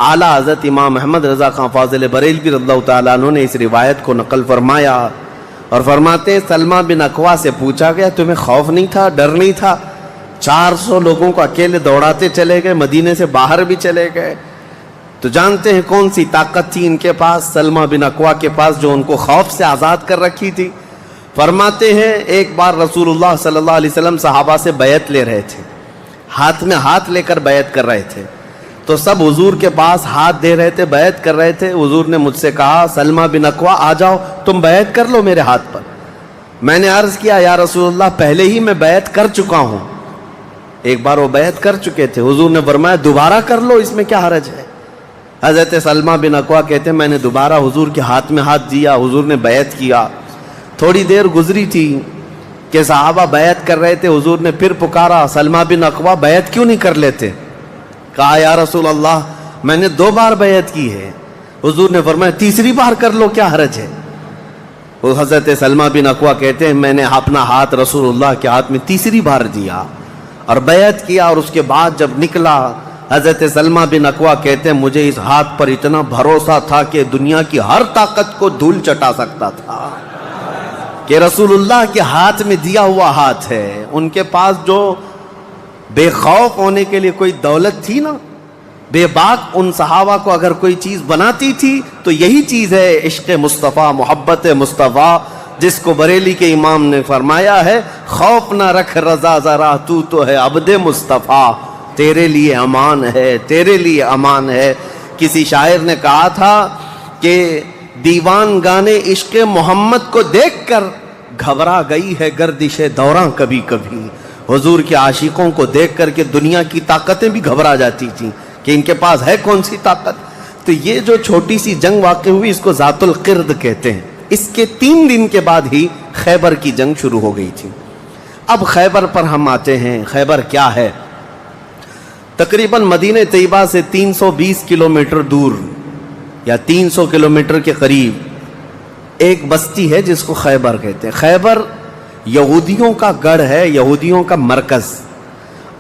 اعلیٰ حضرت امام محمد رضا خان فاضل بریلوی رضی اللہ تعالیٰ عنہ نے اس روایت کو نقل فرمایا اور فرماتے ہیں سلمہ بن اکوع سے پوچھا گیا تمہیں خوف نہیں تھا، ڈر نہیں تھا؟ 400 لوگوں کو اکیلے دوڑاتے چلے گئے، مدینے سے باہر بھی چلے گئے، تو جانتے ہیں کون سی طاقت تھی ان کے پاس، سلمہ بن اکوع کے پاس، جو ان کو خوف سے آزاد کر رکھی تھی۔ فرماتے ہیں ایک بار رسول اللہ صلی اللہ علیہ وسلم صحابہ سے بیعت لے رہے تھے، ہاتھ میں ہاتھ لے کر بیعت کر رہے تھے، تو سب حضور کے پاس ہاتھ دے رہے تھے، بیعت کر رہے تھے۔ حضور نے مجھ سے کہا سلمہ بن اکوع آ جاؤ، تم بیعت کر لو میرے ہاتھ پر۔ میں نے عرض کیا یا رسول اللہ پہلے ہی میں بیعت کر چکا ہوں، ایک بار وہ بیعت کر چکے تھے۔ حضور نے فرمایا دوبارہ کر لو، اس میں کیا حرج ہے؟ حضرت سلمہ بن اکوع کہتے ہیں میں نے دوبارہ حضور کے ہاتھ میں ہاتھ دیا، حضور نے بیعت کیا۔ تھوڑی دیر گزری تھی کہ صحابہ بیعت کر رہے تھے، حضور نے پھر پکارا سلمہ بن اکوع بیعت کیوں نہیں کر لیتے؟ کہا یا رسول اللہ میں نے 2 بار بیعت کی ہے۔ حضور نے فرمایا تیسری بار کر لو، کیا حرج ہے؟ وہ حضرت سلمہ بن اکوع کہتے ہیں میں نے اپنا ہاتھ رسول اللہ کے ہاتھ میں تیسری بار دیا اور بیعت کیا، اور اس کے بعد جب نکلا حضرت سلمہ بن اکوع کہتے ہیں مجھے اس ہاتھ پر اتنا بھروسہ تھا کہ دنیا کی ہر طاقت کو دھول چٹا سکتا تھا، کہ رسول اللہ کے ہاتھ میں دیا ہوا ہاتھ ہے۔ ان کے پاس جو بے خوف ہونے کے لیے کوئی دولت تھی نا، بے باک ان صحابہ کو اگر کوئی چیز بناتی تھی تو یہی چیز ہے عشق مصطفیٰ، محبت مصطفیٰ، جس کو بریلی کے امام نے فرمایا ہے خوف نہ رکھ رضا ذرا تو ہے عبد مصطفیٰ، تیرے لیے امان ہے، تیرے لیے امان ہے۔ کسی شاعر نے کہا تھا کہ دیوان گانے عشق محمد کو دیکھ کر گھبرا گئی ہے گردش دوراں کبھی کبھی۔ حضور کے عاشقوں کو دیکھ کر کے دنیا کی طاقتیں بھی گھبرا جاتی تھیں کہ ان کے پاس ہے کون سی طاقت۔ تو یہ جو چھوٹی سی جنگ واقع ہوئی اس کو ذات القرد کہتے ہیں۔ اس کے 3 دن کے بعد ہی خیبر کی جنگ شروع ہو گئی تھی۔ اب خیبر پر ہم آتے ہیں۔ خیبر کیا ہے؟ تقریباً مدینہ طیبہ سے 320 کلومیٹر دور یا 300 کلومیٹر کے قریب ایک بستی ہے جس کو خیبر کہتے ہیں۔ خیبر یہودیوں کا گڑھ ہے، یہودیوں کا مرکز،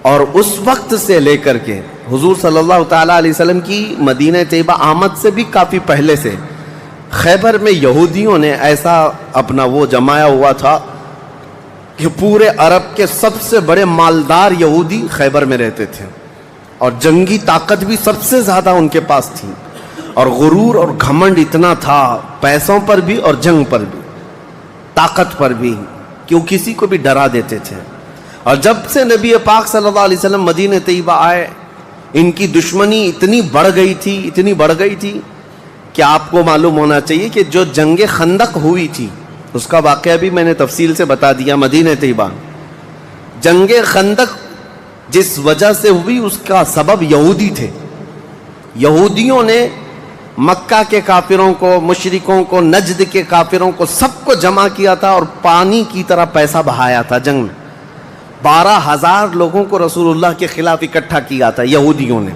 اور اس وقت سے لے کر کے حضور صلی اللہ تعالیٰ علیہ وسلم کی مدینہ طیبہ آمد سے بھی کافی پہلے سے خیبر میں یہودیوں نے ایسا اپنا وہ جمایا ہوا تھا کہ پورے عرب کے سب سے بڑے مالدار یہودی خیبر میں رہتے تھے، اور جنگی طاقت بھی سب سے زیادہ ان کے پاس تھی، اور غرور اور گھمنڈ اتنا تھا، پیسوں پر بھی اور جنگ پر بھی، طاقت پر بھی، کہ وہ کسی کو بھی ڈرا دیتے تھے۔ اور جب سے نبی پاک صلی اللہ علیہ وسلم مدینہ طیبہ آئے ان کی دشمنی اتنی بڑھ گئی تھی کہ آپ کو معلوم ہونا چاہیے کہ جو جنگ خندق ہوئی تھی اس کا واقعہ بھی میں نے تفصیل سے بتا دیا۔ مدینہ طیبہ جنگ خندق جس وجہ سے ہوئی اس کا سبب یہودی تھے۔ یہودیوں نے مکہ کے کافروں کو، مشرکوں کو، نجد کے کافروں کو سب کو جمع کیا تھا اور پانی کی طرح پیسہ بہایا تھا جنگ میں۔ 12,000 لوگوں کو رسول اللہ کے خلاف اکٹھا کیا تھا یہودیوں نے۔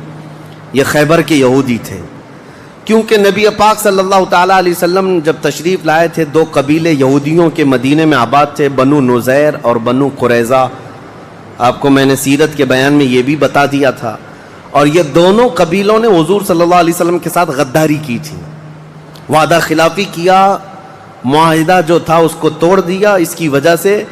یہ خیبر کے یہودی تھے، کیونکہ نبی پاک صلی اللہ تعالیٰ علیہ وسلم جب تشریف لائے تھے 2 قبیلے یہودیوں کے مدینے میں آباد تھے، بنو نزیر اور بنو قریظہ۔ آپ کو میں نے سیرت کے بیان میں یہ بھی بتا دیا تھا، اور یہ دونوں قبیلوں نے حضور صلی اللہ علیہ وسلم کے ساتھ غداری کی تھی، وعدہ خلافی کیا، معاہدہ جو تھا اس کو توڑ دیا۔ اس کی وجہ سے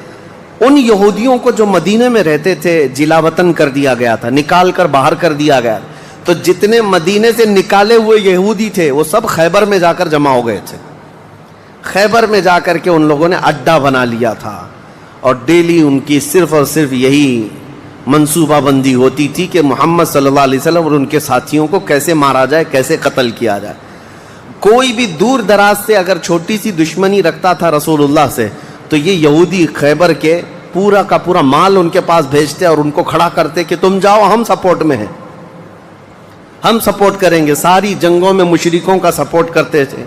ان یہودیوں کو جو مدینے میں رہتے تھے جلا وطن کر دیا گیا تھا، نکال کر باہر کر دیا گیا۔ تو جتنے مدینے سے نکالے ہوئے یہودی تھے وہ سب خیبر میں جا کر جمع ہو گئے تھے۔ خیبر میں جا کر کے ان لوگوں نے اڈا بنا لیا تھا، اور ڈیلی ان کی صرف اور صرف یہی منصوبہ بندی ہوتی تھی کہ محمد صلی اللہ علیہ وسلم اور ان کے ساتھیوں کو کیسے مارا جائے، کیسے قتل کیا جائے۔ کوئی بھی دور دراز سے اگر چھوٹی سی دشمنی رکھتا تھا رسول اللہ سے تو یہ یہودی خیبر کے پورا کا پورا مال ان کے پاس بھیجتے اور ان کو کھڑا کرتے کہ تم جاؤ، ہم سپورٹ میں ہیں، ہم سپورٹ کریں گے۔ ساری جنگوں میں مشرکوں کا سپورٹ کرتے تھے۔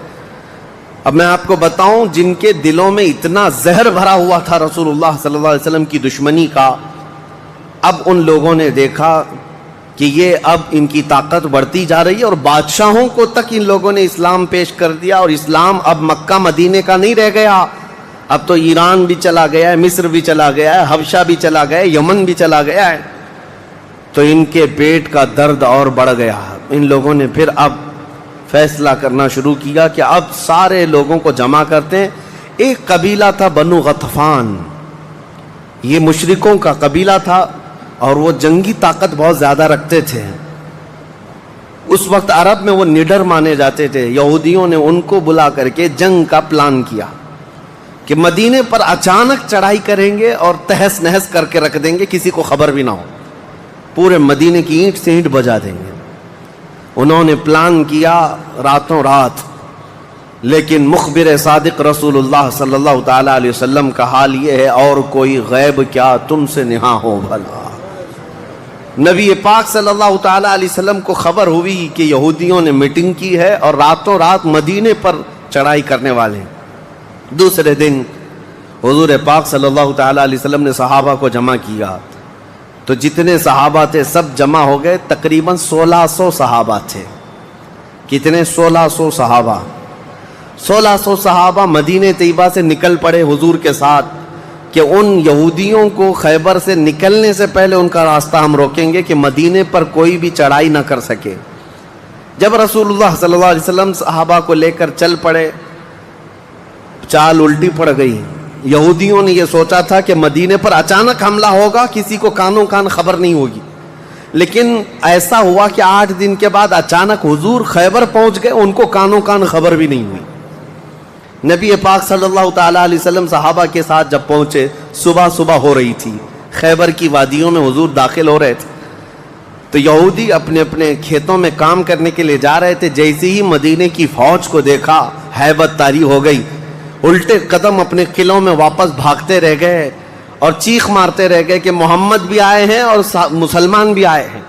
اب میں آپ کو بتاؤں جن کے دلوں میں اتنا زہر بھرا ہوا تھا رسول اللہ صلی اللہ علیہ وسلم کی دشمنی کا، اب ان لوگوں نے دیکھا کہ یہ اب ان کی طاقت بڑھتی جا رہی ہے، اور بادشاہوں کو تک ان لوگوں نے اسلام پیش کر دیا، اور اسلام اب مکہ مدینے کا نہیں رہ گیا، اب تو ایران بھی چلا گیا ہے، مصر بھی چلا گیا ہے، حبشہ بھی چلا گیا ہے، یمن بھی چلا گیا ہے۔ تو ان کے پیٹ کا درد اور بڑھ گیا، ان لوگوں نے پھر اب فیصلہ کرنا شروع کیا کہ اب سارے لوگوں کو جمع کرتے ہیں. ایک قبیلہ تھا بنو غطفان، یہ مشرکوں کا قبیلہ تھا اور وہ جنگی طاقت بہت زیادہ رکھتے تھے. اس وقت عرب میں وہ نڈر مانے جاتے تھے. یہودیوں نے ان کو بلا کر کے جنگ کا پلان کیا کہ مدینے پر اچانک چڑھائی کریں گے اور تہس نہس کر کے رکھ دیں گے، کسی کو خبر بھی نہ ہو، پورے مدینے کی اینٹ سے اینٹ بجا دیں گے. انہوں نے پلان کیا راتوں رات، لیکن مخبر صادق رسول اللہ صلی اللہ تعالی علیہ وسلم کا حال یہ ہے، اور کوئی غیب کیا تم سے نہاں ہو بھلا. نبی پاک صلی اللہ تعالی علیہ وسلم کو خبر ہوئی کہ یہودیوں نے میٹنگ کی ہے اور راتوں رات مدینے پر چڑھائی کرنے والے ہیں. دوسرے دن حضور پاک صلی اللہ تعالی علیہ وسلم نے صحابہ کو جمع کیا، تو جتنے صحابہ تھے سب جمع ہو گئے. تقریباً 1600 صحابہ تھے. کتنے؟ 1600 صحابہ. 1600 صحابہ مدینہ طیبہ سے نکل پڑے حضور کے ساتھ کہ ان یہودیوں کو خیبر سے نکلنے سے پہلے ان کا راستہ ہم روکیں گے کہ مدینے پر کوئی بھی چڑھائی نہ کر سکے. جب رسول اللہ صلی اللہ علیہ وسلم صحابہ کو لے کر چل پڑے، چال الٹی پڑ گئی. یہودیوں نے یہ سوچا تھا کہ مدینے پر اچانک حملہ ہوگا، کسی کو کانوں کان خبر نہیں ہوگی، لیکن ایسا ہوا کہ 8 دن کے بعد اچانک حضور خیبر پہنچ گئے، ان کو کانوں کان خبر بھی نہیں ہوئی. نبی پاک صلی اللہ تعالی علیہ وسلم صحابہ کے ساتھ جب پہنچے، صبح ہو رہی تھی، خیبر کی وادیوں میں حضور داخل ہو رہے تھے. تو یہودی اپنے اپنے کھیتوں میں کام کرنے کے لیے جا رہے تھے. جیسے ہی مدینے کی فوج کو دیکھا، ہیبت طاری ہو گئی، الٹے قدم اپنے قلعوں میں واپس بھاگتے رہ گئے اور چیخ مارتے رہ گئے کہ محمد بھی آئے ہیں اور مسلمان بھی آئے ہیں.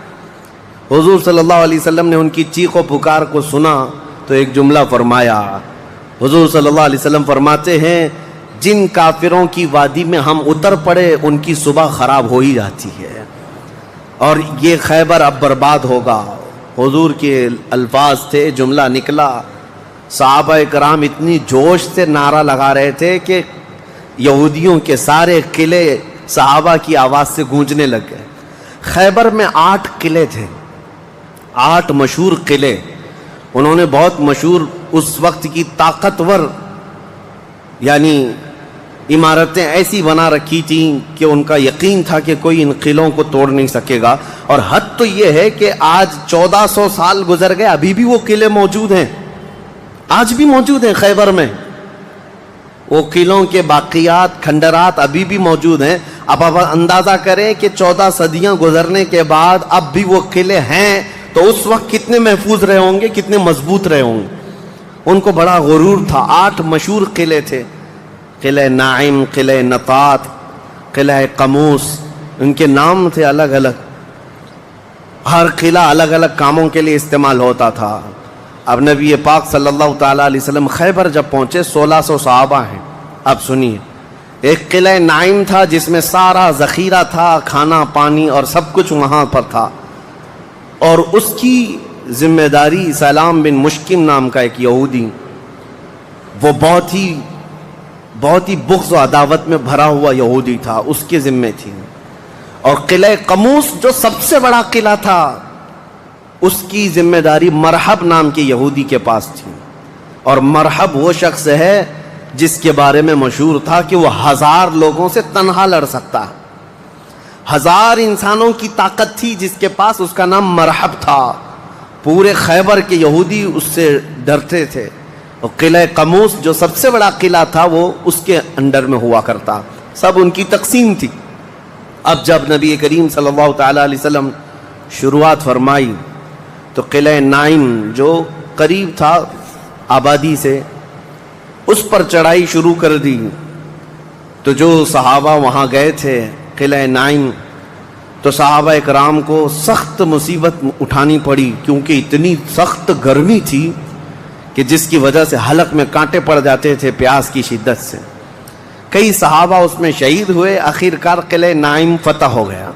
حضور صلی اللہ علیہ وسلم نے ان کی چیخ و پکار کو سنا تو ایک جملہ فرمایا. حضور صلی اللہ علیہ وسلم فرماتے ہیں، جن کافروں کی وادی میں ہم اتر پڑے ان کی صبح خراب ہو ہی جاتی ہے، اور یہ خیبر اب برباد ہوگا. حضور کے الفاظ تھے، جملہ نکلا. صحابہ کرام اتنی جوش سے نعرہ لگا رہے تھے کہ یہودیوں کے سارے قلعے صحابہ کی آواز سے گونجنے لگ گئے. خیبر میں 8 قلعے تھے، 8 مشہور قلعے. انہوں نے بہت مشہور اس وقت کی طاقتور یعنی عمارتیں ایسی بنا رکھی تھیں کہ ان کا یقین تھا کہ کوئی ان قلعوں کو توڑ نہیں سکے گا. اور حد تو یہ ہے کہ آج 1400 سال گزر گئے، ابھی بھی وہ قلعے موجود ہیں، آج بھی موجود ہیں خیبر میں. وہ قلعوں کے باقیات، کھنڈرات ابھی بھی موجود ہیں. اب آپ اندازہ کریں کہ 14 صدیاں گزرنے کے بعد اب بھی وہ قلعے ہیں تو اس وقت کتنے محفوظ رہے ہوں گے، کتنے مضبوط رہے ہوں گے. ان کو بڑا غرور تھا. 8 مشہور قلعے تھے، قلعہ نائم، قلعہ نطات، قلعہ قموس. ان کے نام تھے الگ الگ، ہر قلعہ الگ الگ کاموں کے لیے استعمال ہوتا تھا. اب نبی پاک صلی اللہ تعالی علیہ وسلم خیبر جب پہنچے، 1600 صحابہ ہیں. اب سنیے، ایک قلعہ نائم تھا جس میں سارا ذخیرہ تھا، کھانا پانی اور سب کچھ وہاں پر تھا، اور اس کی ذمہ داری سلام بن مشکم نام کا ایک یہودی، وہ بہت ہی بغض و عداوت میں بھرا ہوا یہودی تھا، اس کے ذمہ تھی. اور قلعہ قموس جو سب سے بڑا قلعہ تھا، اس کی ذمہ داری مرحب نام کے یہودی کے پاس تھی. اور مرحب وہ شخص ہے جس کے بارے میں مشہور تھا کہ وہ 1000 لوگوں سے تنہا لڑ سکتا ہے. 1000 انسانوں کی طاقت تھی جس کے پاس، اس کا نام مرحب تھا. پورے خیبر کے یہودی اس سے ڈرتے تھے. اور قلعہ قموس جو سب سے بڑا قلعہ تھا وہ اس کے انڈر میں ہوا کرتا، سب ان کی تقسیم تھی. اب جب نبی کریم صلی اللہ تعالی علیہ وسلم شروعات فرمائی تو قلعہ نائم جو قریب تھا آبادی سے، اس پر چڑھائی شروع کر دی. تو جو صحابہ وہاں گئے تھے قلعہ نائم، تو صحابہ اکرام کو سخت مصیبت اٹھانی پڑی، کیونکہ اتنی سخت گرمی تھی کہ جس کی وجہ سے حلق میں کانٹے پڑ جاتے تھے پیاس کی شدت سے. کئی صحابہ اس میں شہید ہوئے. آخرکار قلعہ نائم فتح ہو گیا.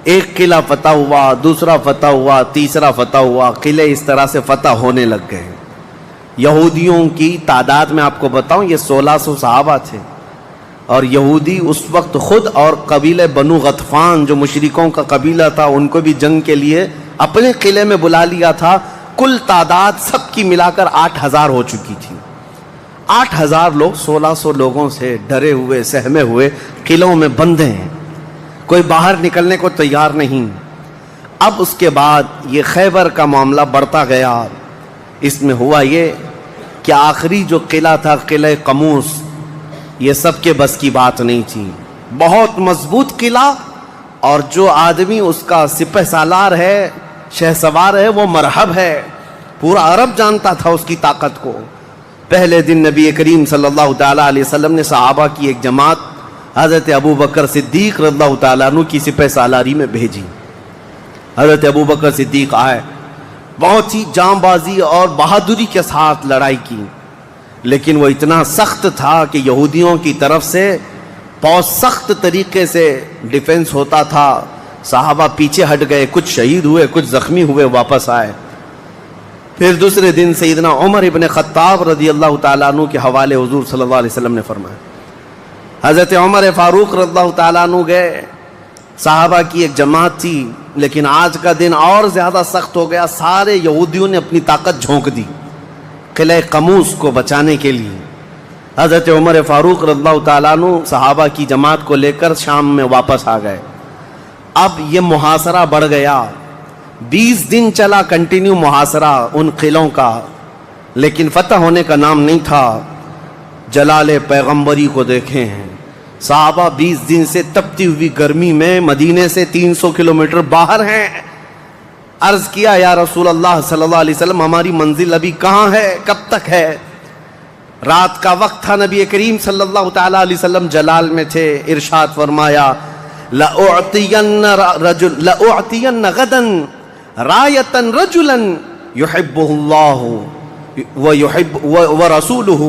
ایک قلعہ فتح ہوا، دوسرا فتح ہوا، تیسرا فتح ہوا. قلعے اس طرح سے فتح ہونے لگ گئے. یہودیوں کی تعداد میں آپ کو بتاؤں، یہ 1600 صحابہ تھے، اور یہودی اس وقت خود اور قبیلہ بنو غطفان جو مشرکوں کا قبیلہ تھا ان کو بھی جنگ کے لیے اپنے قلعے میں بلا لیا تھا. کل تعداد سب کی ملا کر 8,000 ہو چکی تھی. 8,000 لوگ 1,600 لوگوں سے ڈرے ہوئے سہمے ہوئے قلعوں میں بندے ہیں, کوئی باہر نکلنے کو تیار نہیں. اب اس کے بعد یہ خیبر کا معاملہ بڑھتا گیا. اس میں ہوا یہ کہ آخری جو قلعہ تھا قلعہ قموس, یہ سب کے بس کی بات نہیں تھی. بہت مضبوط قلعہ, اور جو آدمی اس کا سپہ سالار ہے, شہ سوار ہے, وہ مرحب ہے. پورا عرب جانتا تھا اس کی طاقت کو. پہلے دن نبی کریم صلی اللہ تعالیٰ علیہ وسلم نے صحابہ کی ایک جماعت حضرت ابو بکر صدیق رضی اللہ تعالیٰ عنہ کی سپہ سالاری میں بھیجی. حضرت ابو بکر صدیق آئے, بہت ہی جاں بازی اور بہادری کے ساتھ لڑائی کی, لیکن وہ اتنا سخت تھا کہ یہودیوں کی طرف سے بہت سخت طریقے سے ڈیفنس ہوتا تھا. صحابہ پیچھے ہٹ گئے, کچھ شہید ہوئے, کچھ زخمی ہوئے, واپس آئے. پھر دوسرے دن سیدنا عمر ابن خطاب رضی اللہ تعالیٰ عنہ کے حوالے حضور صلی اللہ علیہ وسلم نے فرمایا. حضرت عمر فاروق رضی اللہ تعالیٰ عنہ گئے. صحابہ کی ایک جماعت تھی, لیکن آج کا دن اور زیادہ سخت ہو گیا. سارے یہودیوں نے اپنی طاقت جھونک دی قلعہ قموس کو بچانے کے لیے. حضرت عمر فاروق رضی اللہ تعالیٰ عنہ صحابہ کی جماعت کو لے کر شام میں واپس آ گئے. اب یہ محاصرہ بڑھ گیا. 20 دن چلا کنٹینیو محاصرہ ان قلعوں کا, لیکن فتح ہونے کا نام نہیں تھا. جلال پیغمبری کو دیکھیں ہیں, صحابہ 20 دن سے تپتی ہوئی گرمی میں مدینے سے 300 کلومیٹر باہر ہیں. عرض کیا یا رسول اللہ صلی اللہ علیہ وسلم, ہماری منزل ابھی کہاں ہے, کب تک ہے؟ رات کا وقت تھا, نبی کریم صلی اللہ تعالیٰ علیہ وسلم جلال میں تھے. ارشاد فرمایا لَأُعْطِيَنَّ غَدًا رَایَةً رَجُلًا يُحِبُّهُ اللَّهُ وَرَسُولُهُ.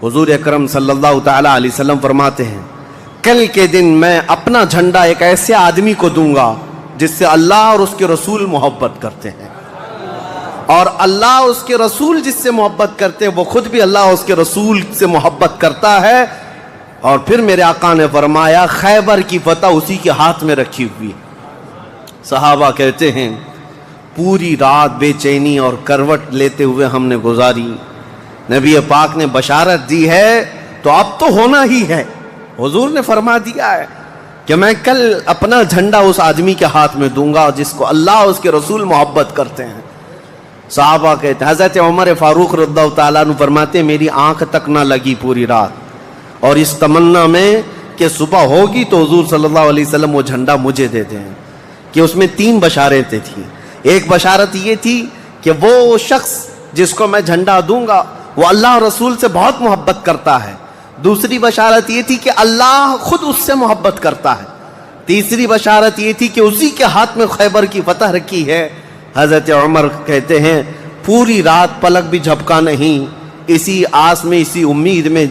حضور اکرم صلی اللہ تعالیٰ علیہ وسلم فرماتے ہیں, کل کے دن میں اپنا جھنڈا ایک ایسے آدمی کو دوں گا جس سے اللہ اور اس کے رسول محبت کرتے ہیں, اور اللہ اس کے رسول جس سے محبت کرتے ہیں وہ خود بھی اللہ اس کے رسول سے محبت کرتا ہے. اور پھر میرے آقا نے فرمایا خیبر کی فتح اسی کے ہاتھ میں رکھی ہوئی. صحابہ کہتے ہیں پوری رات بے چینی اور کروٹ لیتے ہوئے ہم نے گزاری. نبی پاک نے بشارت دی ہے تو اب تو ہونا ہی ہے. حضور نے فرما دیا ہے کہ میں کل اپنا جھنڈا اس آدمی کے ہاتھ میں دوں گا جس کو اللہ اور اس کے رسول محبت کرتے ہیں. صحابہ کہتے ہیں, حضرت عمر فاروق رضی اللہ تعالیٰ عنہ فرماتے میری آنکھ تک نہ لگی پوری رات, اور اس تمنا میں کہ صبح ہوگی تو حضور صلی اللہ علیہ وسلم وہ جھنڈا مجھے دے دیں. کہ اس میں 3 بشارتیں تھیں. ایک بشارت یہ تھی کہ وہ شخص جس کو میں جھنڈا دوں گا وہ اللہ اور رسول سے بہت محبت کرتا ہے. دوسری بشارت یہ تھی کہ اللہ خود اس سے محبت کرتا ہے. تیسری بشارت یہ تھی کہ اسی کے ہاتھ میں خیبر کی فتح رکھی ہے. حضرت عمر کہتے ہیں پوری رات پلک بھی جھپکا نہیں, اسی آس میں اسی امید میں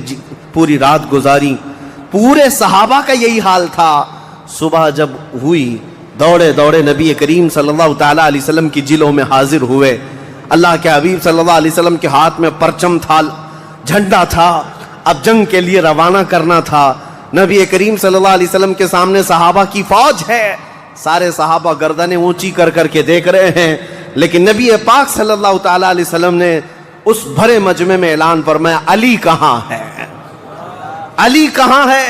پوری رات گزاری. پورے صحابہ کا یہی حال تھا. صبح جب ہوئی دوڑے دوڑے نبی کریم صلی اللہ تعالیٰ علیہ وسلم کی جلوں میں حاضر ہوئے. اللہ کے حبیب صلی اللہ علیہ وسلم کے ہاتھ میں پرچم تھا, جھنڈا تھا, اب جنگ کے لیے روانہ کرنا تھا. نبی کریم صلی اللہ علیہ وسلم کے سامنے صحابہ کی فوج ہے. سارے صحابہ گردنیں اونچی کر کر کے دیکھ رہے ہیں, لیکن نبی پاک صلی اللہ تعالیٰ علیہ وسلم نے اس بھرے مجمع میں اعلان فرمایا علی کہاں ہے, علی کہاں ہے.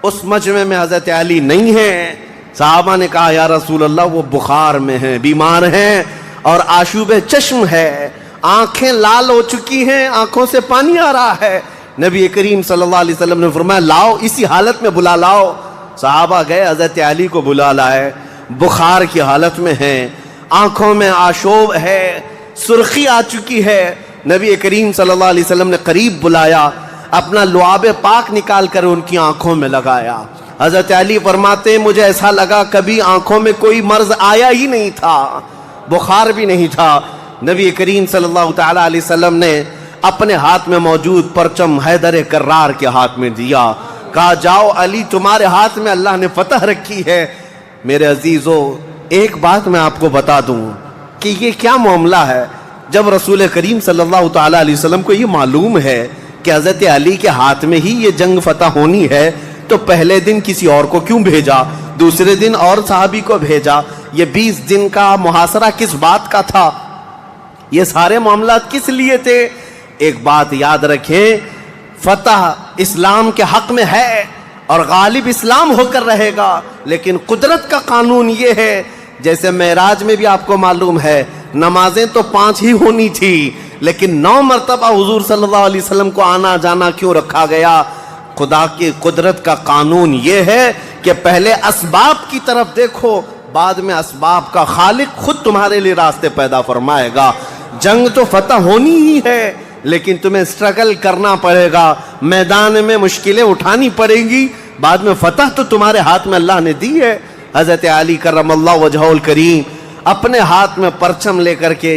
اس مجمع میں حضرت علی نہیں ہے. صحابہ نے کہا یا رسول اللہ وہ بخار میں ہیں, بیمار ہیں اور آشوب چشم ہے, آنکھیں لال ہو چکی ہیں, آنکھوں سے پانی آ رہا ہے. نبی کریم صلی اللہ علیہ وسلم نے فرمایا لاؤ, اسی حالت میں بلا لاؤ. صحابہ گئے, حضرت علی کو بلا لائے. بخار کی حالت میں ہیں, آنکھوں میں آشوب ہے, سرخی آ چکی ہے. نبی کریم صلی اللہ علیہ وسلم نے قریب بلایا, اپنا لعاب پاک نکال کر ان کی آنکھوں میں لگایا. حضرت علی فرماتے ہیں مجھے ایسا لگا کبھی آنکھوں میں کوئی مرض آیا ہی نہیں تھا, بخار بھی نہیں تھا. نبی کریم صلی اللہ تعالیٰ علیہ وسلم نے اپنے ہاتھ میں موجود پرچم حیدر کرار کے ہاتھ میں دیا, کہا جاؤ علی تمہارے ہاتھ میں اللہ نے فتح رکھی ہے. میرے عزیزو ایک بات میں آپ کو بتا دوں کہ یہ کیا معاملہ ہے. جب رسول کریم صلی اللہ تعالیٰ علیہ وسلم کو یہ معلوم ہے کہ حضرت علی کے ہاتھ میں ہی یہ جنگ فتح ہونی ہے تو پہلے دن کسی اور کو کیوں بھیجا, دوسرے دن اور صحابی کو بھیجا. یہ 20 دن کا محاصرہ کس بات کا تھا؟ یہ سارے معاملات کس لیے تھے؟ ایک بات یاد رکھیں، فتح اسلام کے حق میں ہے اور غالب اسلام ہو کر رہے گا، لیکن قدرت کا قانون یہ ہے، جیسے معراج میں بھی آپ کو معلوم ہے نمازیں تو 5 ہی ہونی تھی، لیکن 9 مرتبہ حضور صلی اللہ علیہ وسلم کو آنا جانا کیوں رکھا گیا؟ خدا کی قدرت کا قانون یہ ہے کہ پہلے اسباب کی طرف دیکھو، بعد میں اسباب کا خالق خود تمہارے لیے راستے پیدا فرمائے گا۔ جنگ تو فتح ہونی ہی ہے، لیکن تمہیں اسٹرگل کرنا پڑے گا، میدان میں مشکلیں اٹھانی پڑیں گی، بعد میں فتح تو تمہارے ہاتھ میں اللہ نے دی ہے۔ حضرت علی کرم اللہ وجہہ الکریم اپنے ہاتھ میں پرچم لے کر کے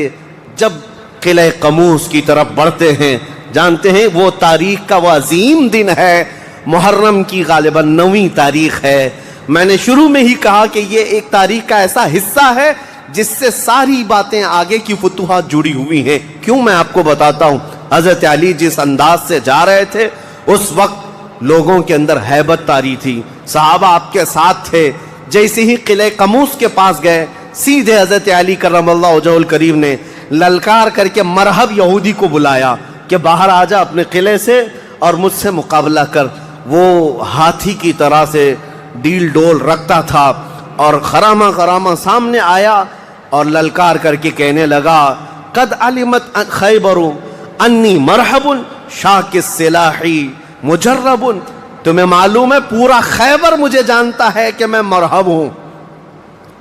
جب قلعہ قموس کی طرف بڑھتے ہیں، جانتے ہیں وہ تاریخ کا وہ عظیم دن ہے، محرم کی غالباً 9ویں تاریخ ہے۔ میں نے شروع میں ہی کہا کہ یہ ایک تاریخ کا ایسا حصہ ہے جس سے ساری باتیں آگے کی فتوحات جڑی ہوئی ہیں۔ کیوں؟ میں آپ کو بتاتا ہوں۔ حضرت علی جس انداز سے جا رہے تھے، اس وقت لوگوں کے اندر ہیبت طاری تھی، صحابہ آپ کے ساتھ تھے۔ جیسے ہی قلعہ قموس کے پاس گئے، سیدھے حضرت علی کرم اللہ وجہہ الکریم نے للکار کر کے مرحب یہودی کو بلایا کہ باہر آ جا اپنے قلعے سے اور مجھ سے مقابلہ کر۔ وہ ہاتھی کی طرح سے ڈیل ڈول رکھتا تھا اور خرامہ خرامہ سامنے آیا اور للکار کر کے کہنے لگا، قد علمت خیبر انی مرحب شاک السلاحی مجرب۔ تمہیں معلوم ہے پورا خیبر مجھے جانتا ہے کہ میں مرحب ہوں۔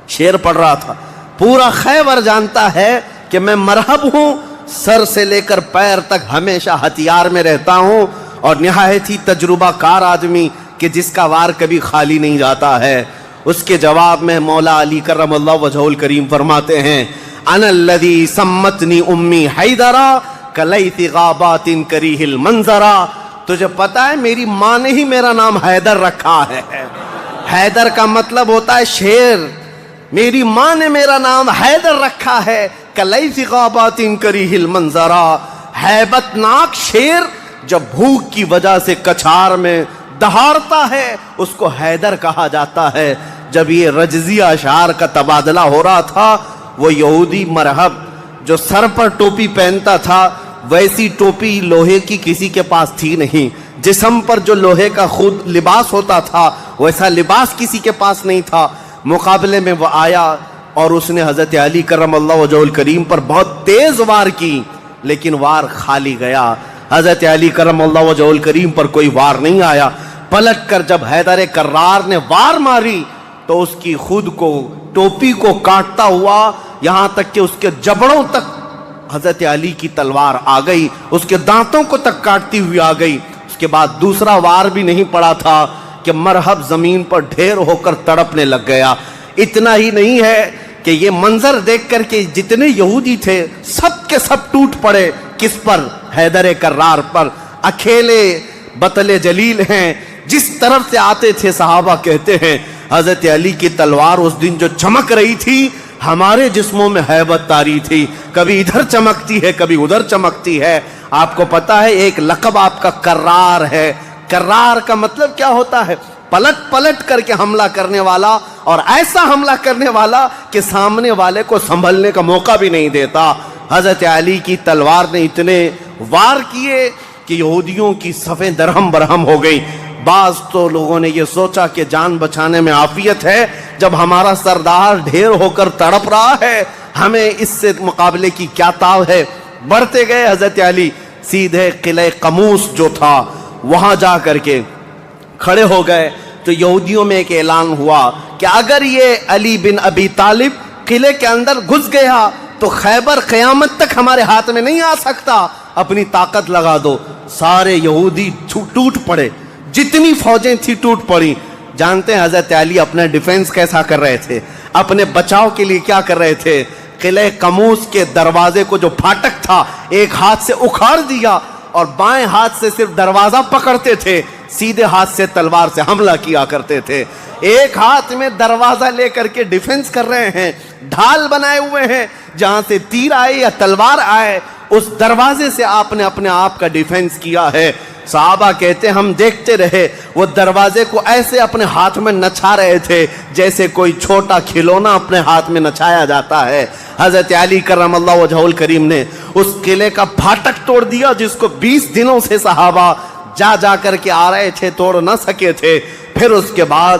شعر پڑھ رہا تھا، پورا خیبر جانتا ہے کہ میں مرحب ہوں، سر سے لے کر پیر تک ہمیشہ ہتھیار میں رہتا ہوں، اور نہایت ہی تجربہ کار آدمی کہ جس کا وار کبھی خالی نہیں جاتا ہے۔ اس کے جواب میں مولا علی کرم اللہ وجہہ الکریم فرماتے ہیں، انا الذی سمتنی امی حیدرا کلیث غابات کریہ المنظرا۔ تجھے پتا ہے میری ماں نے ہی میرا نام حیدر رکھا ہے۔ حیدر کا مطلب ہوتا ہے شیر، میری ماں نے میرا نام حیدر رکھا ہے، کلیث غابات کریہ المنظرا، ہیبت ناک شیر جب بھوک کی وجہ سے کچھار میں دہاڑتا ہے اس کو حیدر کہا جاتا ہے۔ جب یہ رجزی اشعار کا تبادلہ ہو رہا تھا، وہ یہودی مرحب جو سر پر ٹوپی پہنتا تھا، ویسی ٹوپی لوہے کی کسی کے پاس تھی نہیں، جسم پر جو لوہے کا خود لباس ہوتا تھا ویسا لباس کسی کے پاس نہیں تھا۔ مقابلے میں وہ آیا اور اس نے حضرت علی کرم اللہ وجہہ الکریم پر بہت تیز وار کی، لیکن وار خالی گیا۔ حضرت علی کرم اللہ وجہہ الکریم پر کوئی وار نہیں آیا۔ پلٹ کر جب حیدر کرار نے وار ماری تو اس کی خود کو ٹوپی کو کاٹتا ہوا یہاں تک کہ اس کے جبڑوں تک حضرت علی کی تلوار آ گئی، اس کے دانتوں کو تک کاٹتی ہوئی آ گئی۔ اس کے بعد دوسرا وار بھی نہیں پڑا تھا کہ مرحب زمین پر ڈھیر ہو کر تڑپنے لگ گیا۔ اتنا ہی نہیں ہے کہ یہ منظر دیکھ کر کے جتنے یہودی تھے سب کے سب ٹوٹ پڑے۔ کس پر؟ حیدر کرار پر۔ اکیلے بطل جلیل ہیں، جس طرف سے آتے تھے صحابہ کہتے ہیں حضرت علی کی تلوار اس دن جو چمک رہی تھی ہمارے جسموں میں ہیبت طاری تھی، کبھی ادھر چمکتی ہے کبھی ادھر چمکتی ہے۔ آپ کو پتا ہے ایک لقب آپ کا کرار ہے۔ کرار کا مطلب کیا ہوتا ہے؟ پلٹ پلٹ کر کے حملہ کرنے والا، اور ایسا حملہ کرنے والا کہ سامنے والے کو سنبھلنے کا موقع بھی نہیں دیتا۔ حضرت علی کی تلوار نے اتنے وار کیے کہ یہودیوں کی صفیں درہم برہم ہو گئی۔ بعض تو لوگوں نے یہ سوچا کہ جان بچانے میں عافیت ہے، جب ہمارا سردار ڈھیر ہو کر تڑپ رہا ہے ہمیں اس سے مقابلے کی کیا تاو ہے۔ بڑھتے گئے حضرت علی، سیدھے قلعہ قموس جو تھا وہاں جا کر کے کھڑے ہو گئے تو یہودیوں میں ایک اعلان ہوا کہ اگر یہ علی بن ابی طالب قلعے کے اندر گھس گیا تو خیبر قیامت تک ہمارے ہاتھ میں نہیں آ سکتا، اپنی طاقت لگا دو۔ سارے یہودی ٹوٹ پڑے، جتنی فوجیں تھی ٹوٹ پڑی۔ جانتے ہیں حضرت علی اپنا ڈیفنس کیسا کر رہے تھے، اپنے بچاؤ کے لیے کیا کر رہے تھے؟ قلعہ قموس کے دروازے کو جو پھاٹک تھا ایک ہاتھ سے اکھاڑ دیا اور بائیں ہاتھ سے صرف دروازہ پکڑتے تھے، سیدھے ہاتھ سے تلوار سے حملہ کیا کرتے تھے۔ ایک ہاتھ میں دروازہ لے کر کے ڈیفنس کر رہے ہیں، ڈھال بنائے ہوئے ہیں، جہاں سے تیر آئے یا تلوار آئے اس دروازے سے آپ نے اپنے آپ کا ڈیفنس کیا ہے۔ صحابہ کہتے ہم دیکھتے رہے وہ دروازے کو ایسے اپنے ہاتھ میں نچا رہے تھے جیسے کوئی چھوٹا کھلونا اپنے ہاتھ میں نچایا جاتا ہے۔ حضرت علی کرم اللہ وجہہ الکریم نے اس قلعے کا پھاٹک توڑ دیا جس کو 20 دنوں سے صحابہ جا کر کے آ رہے تھے، توڑ نہ سکے تھے۔ پھر اس کے بعد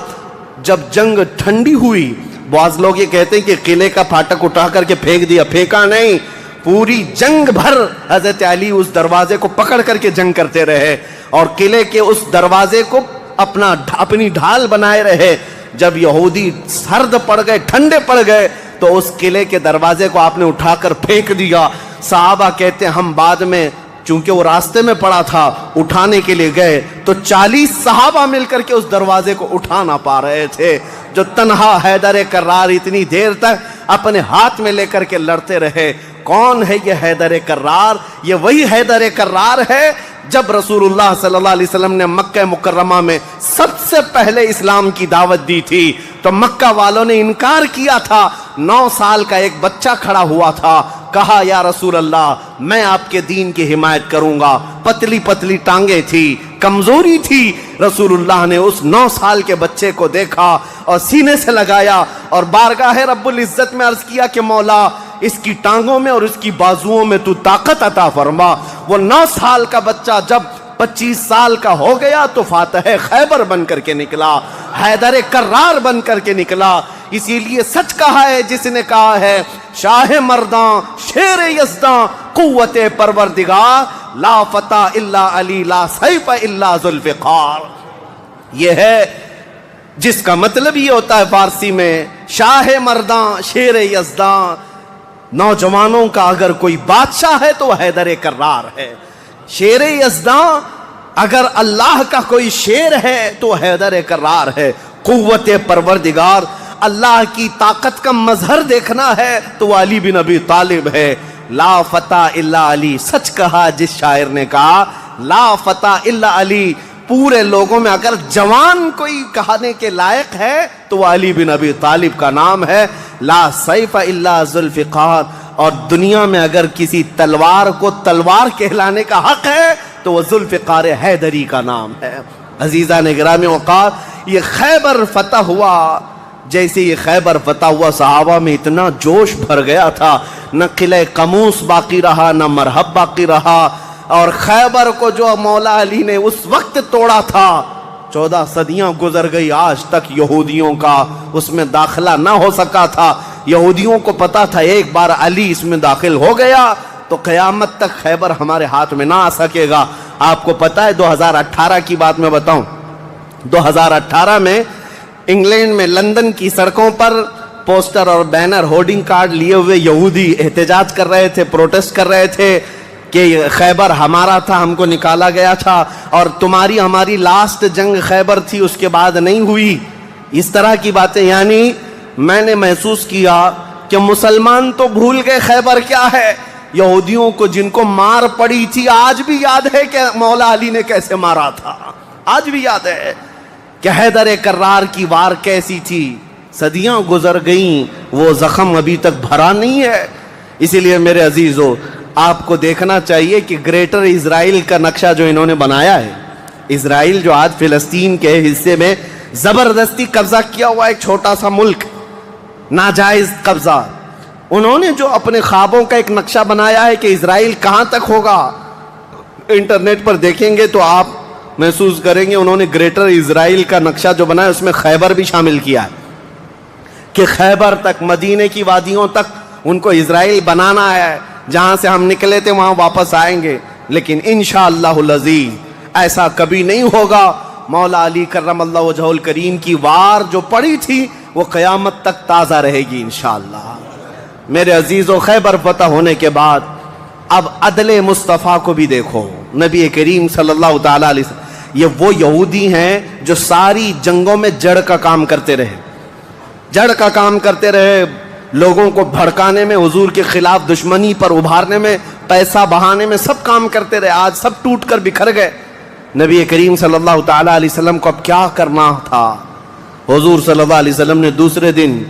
جب جنگ ٹھنڈی ہوئی، بعض لوگ یہ کہتے ہیں کہ قلعے کا پھاٹک اٹھا کر کے پھینک دیا، پھینکا نہیں، پوری جنگ بھر حضرت علی اس دروازے کو پکڑ کر کے جنگ کرتے رہے اور قلعے کے اس دروازے کو اپنی ڈھال بنائے رہے۔ جب یہودی سرد پڑ گئے، ٹھنڈے پڑ گئے، تو اس قلعے کے دروازے کو آپ نے اٹھا کر پھینک دیا۔ صحابہ کہتے ہیں ہم بعد میں، چونکہ وہ راستے میں پڑا تھا، اٹھانے کے لیے گئے تو 40 صحابہ مل کر کے اس دروازے کو اٹھا نہ پا رہے تھے۔ جو تنہا حیدر کرار اتنی دیر تک اپنے ہاتھ میں لے کر کے لڑتے رہے۔ کون ہے یہ حیدر کرار؟ یہ وہی حیدر کرار ہے جب رسول اللہ صلی اللہ علیہ وسلم نے مکہ مکرمہ میں سب سے پہلے اسلام کی دعوت دی تھی تو مکہ والوں نے انکار کیا تھا۔ 9 سال کا ایک بچہ کھڑا ہوا تھا، کہا یا رسول اللہ میں آپ کے دین کی حمایت کروں گا۔ پتلی پتلی ٹانگیں تھی، کمزوری تھی۔ رسول اللہ نے اس 9 سال کے بچے کو دیکھا اور سینے سے لگایا اور بارگاہ رب العزت میں عرض کیا کہ مولا اس کی ٹانگوں میں اور اس کی بازوؤں میں تو طاقت عطا فرما۔ وہ 9 سال کا بچہ جب 25 سال کا ہو گیا تو فاتح خیبر بن کر کے نکلا، حیدر کرار بن کر کے نکلا۔ اسی لیے سچ کہا ہے جس نے کہا ہے شاہ مرداں شیر یزداں قوت پروردگار، لا فتح الا علی لا سیف الا ذوالفقار۔ یہ ہے جس کا مطلب یہ ہوتا ہے فارسی میں شاہ مرداں شیر یزداں، نوجوانوں کا اگر کوئی بادشاہ ہے تو وہ حیدر کرار ہے۔ شیر یزداں اگر اللہ کا کوئی شیر ہے تو حیدر کرار ہے۔ قوت پروردگار، اللہ کی طاقت کا مظہر دیکھنا ہے تو وہ علی بن ابی طالب ہے۔ لا فتح الا علی، سچ کہا جس شاعر نے کہا لا فتح الا علی۔ پورے لوگوں میں اگر جوان کوئی کہانے کے لائق ہے تو وہ علی بن ابی طالب کا نام ہے۔ لا سیف الا ذوالفقار، اور دنیا میں اگر کسی تلوار کو تلوار کہلانے کا حق ہے تو وہ ذوالفقار حیدری کا نام ہے۔ عزیزان گرامی وقار، یہ خیبر فتح ہوا، جیسے یہ خیبر فتح ہوا صحابہ میں اتنا جوش بھر گیا تھا، نہ قلعہ قموس باقی رہا نہ مرحب باقی رہا۔ اور خیبر کو جو مولا علی نے اس وقت توڑا تھا، 14 صدیاں گزر گئی، آج تک یہودیوں کا اس میں داخلہ نہ ہو سکا تھا۔ یہودیوں کو پتا تھا ایک بار علی اس میں داخل ہو گیا تو قیامت تک خیبر ہمارے ہاتھ میں نہ آ سکے گا۔ آپ کو پتا ہے 2018 کی بات میں بتاؤں، 2018 میں انگلینڈ میں لندن کی سڑکوں پر پوسٹر اور بینر ہورڈنگ کارڈ لیے ہوئے یہودی احتجاج کر رہے تھے، پروٹیسٹ کر رہے تھے کہ خیبر ہمارا تھا، ہم کو نکالا گیا تھا، اور تمہاری ہماری لاسٹ جنگ خیبر تھی، اس کے بعد نہیں ہوئی۔ اس طرح کی باتیں، یعنی میں نے محسوس کیا کہ مسلمان تو بھول گئے خیبر کیا ہے۔ یہودیوں کو جن کو مار پڑی تھی آج بھی یاد ہے کہ مولا علی نے کیسے مارا تھا، آج بھی یاد ہے کہ حیدر کرار کی وار کیسی تھی۔ صدیاں گزر گئیں، وہ زخم ابھی تک بھرا نہیں ہے۔ اسی لیے میرے عزیزو، آپ کو دیکھنا چاہیے کہ گریٹر اسرائیل کا نقشہ جو انہوں نے بنایا ہے، اسرائیل جو آج فلسطین کے حصے میں زبردستی قبضہ کیا ہوا ایک چھوٹا سا ملک، ناجائز قبضہ، انہوں نے جو اپنے خوابوں کا ایک نقشہ بنایا ہے کہ اسرائیل کہاں تک ہوگا، انٹرنیٹ پر دیکھیں گے تو آپ محسوس کریں گے انہوں نے گریٹر اسرائیل کا نقشہ جو بنایا اس میں خیبر بھی شامل کیا ہے کہ خیبر تک، مدینے کی وادیوں تک ان کو اسرائیل بنانا ہے۔ جہاں سے ہم نکلے تھے وہاں واپس آئیں گے، لیکن انشاءاللہ العزیز ایسا کبھی نہیں ہوگا۔ مولا علی کرم اللہ وجہہ الکریم کی وار جو پڑی تھی وہ قیامت تک تازہ رہے گی انشاءاللہ۔ میرے عزیزو، خیبر فتح ہونے کے بعد اب عدل مصطفیٰ کو بھی دیکھو۔ نبی کریم صلی اللہ تعالیٰ علیہ وسلم، یہ وہ یہودی ہیں جو ساری جنگوں میں جڑ کا کام کرتے رہے، جڑ کا کام کرتے رہے، لوگوں کو بھڑکانے میں، حضور کے خلاف دشمنی پر ابھارنے میں، پیسہ بہانے میں، سب کام کرتے رہے۔ آج سب ٹوٹ کر بکھر گئے۔ نبی کریم صلی اللہ تعالیٰ علیہ وسلم کو اب کیا کرنا تھا؟ حضور صلی اللہ علیہ وسلم نے دوسرے دن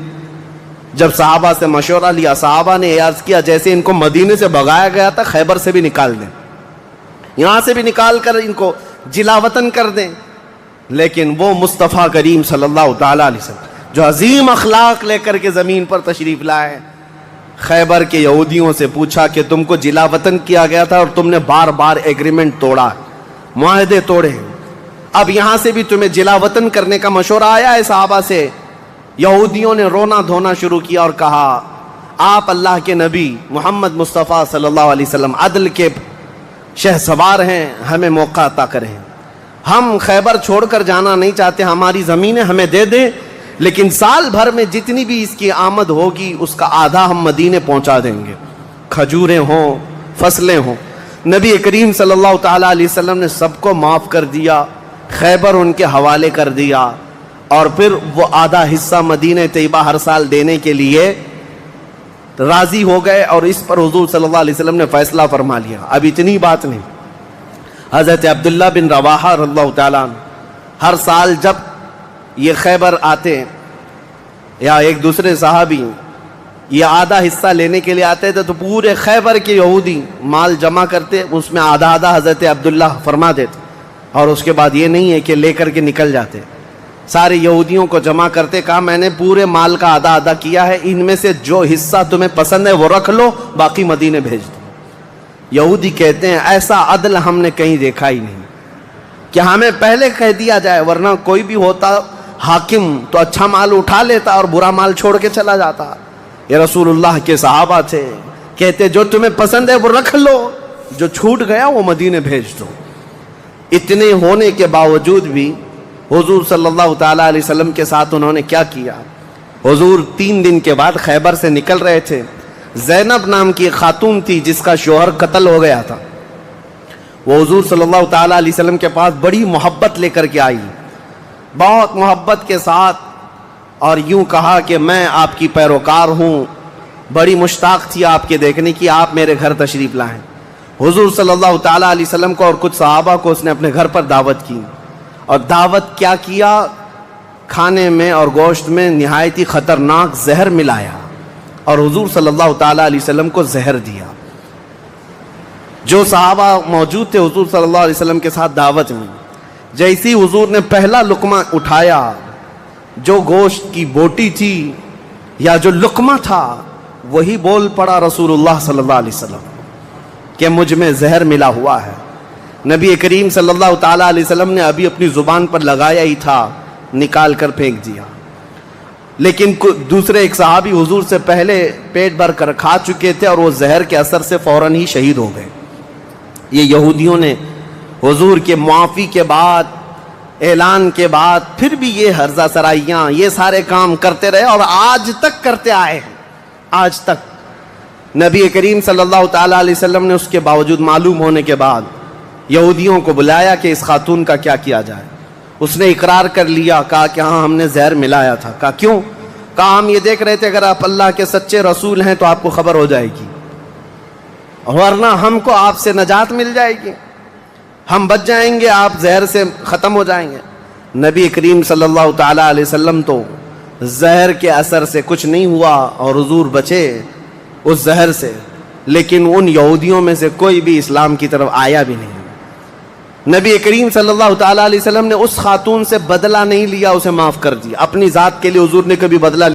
جب صحابہ سے مشورہ لیا، صحابہ نے عرض کیا جیسے ان کو مدینے سے بھگایا گیا تھا، خیبر سے بھی نکال دیں، یہاں سے بھی نکال کر ان کو جلا وطن کر دیں. لیکن وہ مصطفیٰ کریم صلی اللہ تعالیٰ علیہ وسلم جو عظیم اخلاق لے کر کے زمین پر تشریف لائے، خیبر کے یہودیوں سے پوچھا کہ تم کو جلا وطن کیا گیا تھا اور تم نے بار بار ایگریمنٹ توڑا، معاہدے توڑے، اب یہاں سے بھی تمہیں جلا وطن کرنے کا مشورہ آیا ہے صحابہ سے. یہودیوں نے رونا دھونا شروع کیا اور کہا آپ اللہ کے نبی محمد مصطفیٰ صلی اللہ علیہ وسلم عدل کے شہسوار ہیں، ہمیں موقع عطا کریں. ہم خیبر چھوڑ کر جانا نہیں چاہتے، ہماری زمینیں ہمیں دے دیں، لیکن سال بھر میں جتنی بھی اس کی آمد ہوگی اس کا آدھا ہم مدینے پہنچا دیں گے، کھجوریں ہوں، فصلیں ہوں. نبی کریم صلی اللہ تعالیٰ علیہ وسلم نے سب کو معاف کر دیا، خیبر ان کے حوالے کر دیا، اور پھر وہ آدھا حصہ مدینہ طیبہ ہر سال دینے کے لیے راضی ہو گئے. اور اس پر حضور صلی اللہ علیہ وسلم نے فیصلہ فرما لیا. اب اتنی بات نہیں، حضرت عبداللہ بن رواحہ رضی اللہ تعالیٰ عنہ ہر سال جب یہ خیبر آتے یا ایک دوسرے صحابی یہ آدھا حصہ لینے کے لیے آتے تھے تو پورے خیبر کے یہودی مال جمع کرتے، اس میں آدھا آدھا حضرت عبداللہ فرما دیتے، اور اس کے بعد یہ نہیں ہے کہ لے کر کے نکل جاتے، سارے یہودیوں کو جمع کرتے، کہا میں نے پورے مال کا آدھا آدھا کیا ہے، ان میں سے جو حصہ تمہیں پسند ہے وہ رکھ لو، باقی مدینے بھیج دو. یہودی کہتے ہیں ایسا عدل ہم نے کہیں دیکھا ہی نہیں کہ ہمیں پہلے کہہ دیا جائے، ورنہ کوئی بھی ہوتا حاکم تو اچھا مال اٹھا لیتا اور برا مال چھوڑ کے چلا جاتا. یہ رسول اللہ کے صحابہ تھے، کہتے جو تمہیں پسند ہے وہ رکھ لو، جو چھوٹ گیا وہ مدینے بھیج دو. اتنے ہونے کے باوجود بھی حضور صلی اللہ تعالیٰ علیہ وسلم کے ساتھ انہوں نے کیا کیا. حضور 3 دن کے بعد خیبر سے نکل رہے تھے. زینب نام کی ایک خاتون تھی جس کا شوہر قتل ہو گیا تھا، وہ حضور صلی اللہ تعالیٰ علیہ وسلم کے پاس بڑی محبت لے کر کے آئی، بہت محبت کے ساتھ، اور یوں کہا کہ میں آپ کی پیروکار ہوں، بڑی مشتاق تھی آپ کے دیکھنے کی، آپ میرے گھر تشریف لائیں. حضور صلی اللہ تعالیٰ علیہ وسلم کو اور کچھ صحابہ کو اس نے اپنے گھر پر دعوت کی، اور دعوت کیا کیا، کھانے میں اور گوشت میں نہایت ہی خطرناک زہر ملایا اور حضور صلی اللہ تعالیٰ علیہ وسلم کو زہر دیا. جو صحابہ موجود تھے حضور صلی اللہ علیہ وسلم کے ساتھ دعوت میں، جیسی حضور نے پہلا لقمہ اٹھایا، جو گوشت کی بوٹی تھی یا جو لقمہ تھا وہی بول پڑا رسول اللہ صلی اللہ علیہ وسلم کہ مجھ میں زہر ملا ہوا ہے. نبی کریم صلی اللہ تعالیٰ علیہ وسلم نے ابھی اپنی زبان پر لگایا ہی تھا، نکال کر پھینک دیا. لیکن دوسرے ایک صحابی حضور سے پہلے پیٹ بھر کر کھا چکے تھے اور وہ زہر کے اثر سے فوراً ہی شہید ہو گئے. یہ یہودیوں نے حضور کے معافی کے بعد، اعلان کے بعد پھر بھی یہ ہرزہ سرائیاں، یہ سارے کام کرتے رہے اور آج تک کرتے آئے ہیں. آج تک نبی کریم صلی اللہ تعالیٰ علیہ وسلم نے اس کے باوجود معلوم ہونے کے بعد یہودیوں کو بلایا کہ اس خاتون کا کیا کیا جائے. اس نے اقرار کر لیا، کہا کہ ہاں ہم نے زہر ملایا تھا. کہا کیوں؟ کہا ہم یہ دیکھ رہے تھے اگر آپ اللہ کے سچے رسول ہیں تو آپ کو خبر ہو جائے گی، ورنہ ہم کو آپ سے نجات مل جائے گی، ہم بچ جائیں گے، آپ زہر سے ختم ہو جائیں گے. نبی کریم صلی اللہ تعالیٰ علیہ وسلم تو زہر کے اثر سے کچھ نہیں ہوا اور حضور بچے اس زہر سے، لیکن ان یہودیوں میں سے کوئی بھی اسلام کی طرف آیا بھی نہیں. نبی کریم صلی اللہ تعالیٰ علیہ وسلم نے اس خاتون سے بدلہ نہیں لیا، اسے معاف کر دیا. اپنی ذات کے لیے حضور نے کبھی بدلہ